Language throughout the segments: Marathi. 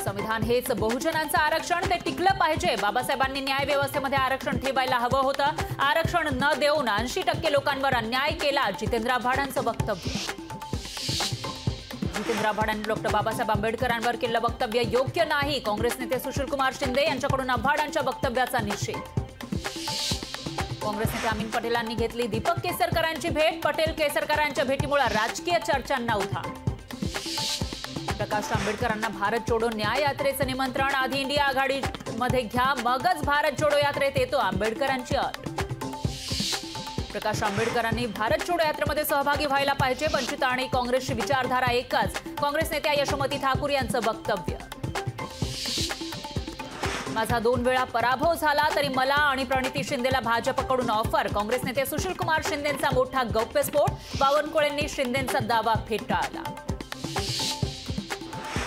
संविधान हेच बहुजनांचं आरक्षण, ते टिकलं पाहिजे. बाबासाहेबांनी न्याय व्यवस्थेमध्ये आरक्षण ठेवायला हवं होतं. आरक्षण न देऊन 80% लोकांवर अन्याय केला. जितेंद्र आव्हाडांचं वक्तव्य. जितेंद्र आव्हाडांनी डॉक्टर बाबासाहेब आंबेडकरांवर केलेलं वक्तव्य योग्य नाही. काँग्रेस नेते सुशीलकुमार शिंदे यांच्याकडून आव्हाडांच्या वक्तव्याचा निषेध. काँग्रेस नेते अमीन पटेलांनी घेतली दीपक केसरकरांची भेट. पटेल केसरकरांच्या भेटीमुळे राजकीय चर्चांना उधाण. प्रकाश आंबेडकरांना भारत जोडो न्याय यात्रेचं निमंत्रण. आधी इंडिया आघाडीमध्ये घ्या, मगच भारत जोडो यात्रेत येतो, आंबेडकरांची अट. प्रकाश आंबेडकरांनी भारत जोडो यात्रेमध्ये सहभागी व्हायला पाहिजे. वंचित आणि काँग्रेसची विचारधारा एकच. काँग्रेस नेत्या यशोमती ठाकूर यांचं वक्तव्य. माझा 2 वेळा पराभव झाला तरी मला आणि प्रणिती शिंदेला भाजपकडून ऑफर. काँग्रेस नेते सुशीलकुमार शिंदेंचा मोठा गौप्यस्फोट. बावनकुळेंनी शिंदेंचा दावा फेटाळला.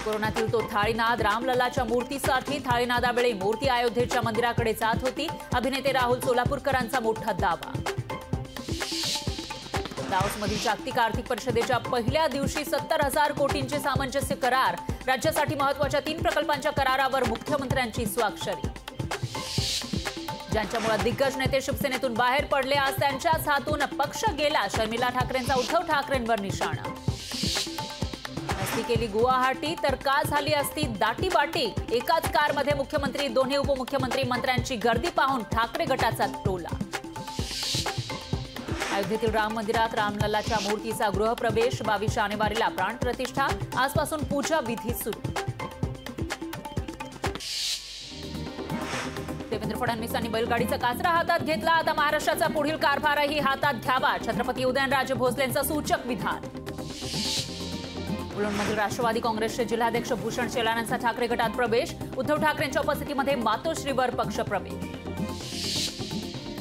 कोरोनातील तो थाळीनाद. रामलल्लाच्या मूर्तीसाठी थाळीनादावेळी मूर्ती अयोध्येच्या मंदिराकडे जात होती. अभिनेते राहुल सोलापूरकरांचा मोठा दावा. दावोसमधील जागतिक आर्थिक परिषदेच्या पहिल्या दिवशी 70,000 कोटींचे सामंजस्य करार. राज्यासाठी महत्त्वाच्या 3 प्रकल्पांच्या करारावर मुख्यमंत्र्यांची स्वाक्षरी. ज्यांच्यामुळे दिग्गज नेते शिवसेनेतून बाहेर पडले, आज त्यांच्याच हातून पक्ष गेला. शर्मिला ठाकरेंचा उद्धव ठाकरेंवर निशाणा. नसती केली गुवाहाटी तर का झाली असती दाटीबाटी. एकाच कारमध्ये मुख्यमंत्री, दोन्ही उपमुख्यमंत्री, मंत्र्यांची गर्दी पाहून ठाकरे गटाचा टोला. अयोध्येतील राम मंदिरात रामलल्लाच्या मूर्तीचा गृहप्रवेश. 22 जानेवारीला प्राणप्रतिष्ठा. आजपासून पूजा विधी सुरू. देवेंद्र फडणवीसांनी बैलगाडीचा कासरा हातात घेतला. आता महाराष्ट्राचा पुढील कारभारही हातात घ्यावा. छत्रपती उदयनराजे भोसलेंचं सूचक विधान. मुलुंडमधील राष्ट्रवादी काँग्रेसचे जिल्हाध्यक्ष भूषण शेलारांचा ठाकरे गटात प्रवेश. उद्धव ठाकरेंच्या उपस्थितीमध्ये मातोश्रीवर पक्षप्रवेश.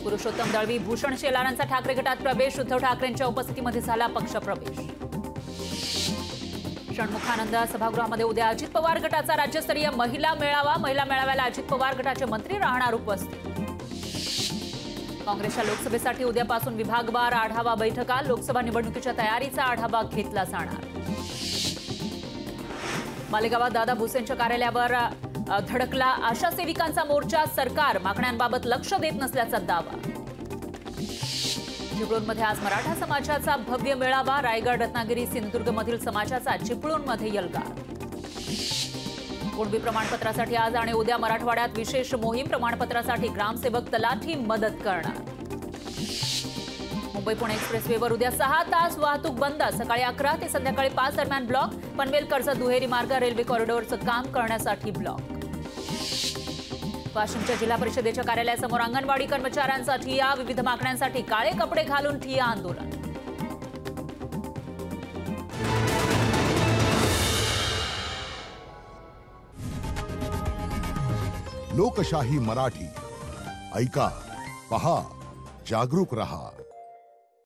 पुरुषोत्तम दळवी, भूषण शेलारांचा ठाकरे गटात प्रवेश. उद्धव ठाकरेंच्या उपस्थितीमध्ये झाला पक्षप्रवेश. षण्मुखानंद सभागृहामध्ये उद्या अजित पवार गटाचा राज्यस्तरीय महिला मेळावा. महिला मेळाव्याला अजित पवार गटाचे मंत्री राहणार उपस्थित. काँग्रेसच्या लोकसभेसाठी उद्यापासून विभागवार आढावा बैठका. लोकसभा निवडणुकीच्या तयारीचा आढावा घेतला जाणार. मालेगावात दादा भुसेंच्या कार्यालयावर धडकला आशा सेविकांचा मोर्चा. सरकार मागण्यांबाबत लक्ष देत नसल्याचा दावा. चिपळूणमध्ये आज मराठा समाजाचा भव्य मेळावा. रायगड, रत्नागिरी, सिंधुदुर्गमधील समाजाचा चिपळूणमध्ये यल्गार. कुणबी प्रमाणपत्रासाठी आज आणि उद्या मराठवाड्यात विशेष मोहीम. प्रमाणपत्रासाठी ग्रामसेवक, तलाठी मदत करणार. मुंबई पुणे एक्सप्रेसवेवर उद्या 6 तास वाहतूक बंद. सकाळी 11 ते संध्याकाळी 5 दरम्यान ब्लॉक. पनवेल कर्जत दुहेरी मार्ग रेल्वे कॉरिडॉरचं काम करण्यासाठी ब्लॉक. वाशिमच्या जिल्हा परिषदेच्या कार्यालयासमोर अंगणवाडी कर्मचाऱ्यांचा ठिय्या. विविध मागण्यांसाठी काळे कपडे घालून ठिय्या आंदोलन. लोकशाही मराठी ऐका, पहा, जागरूक रहा.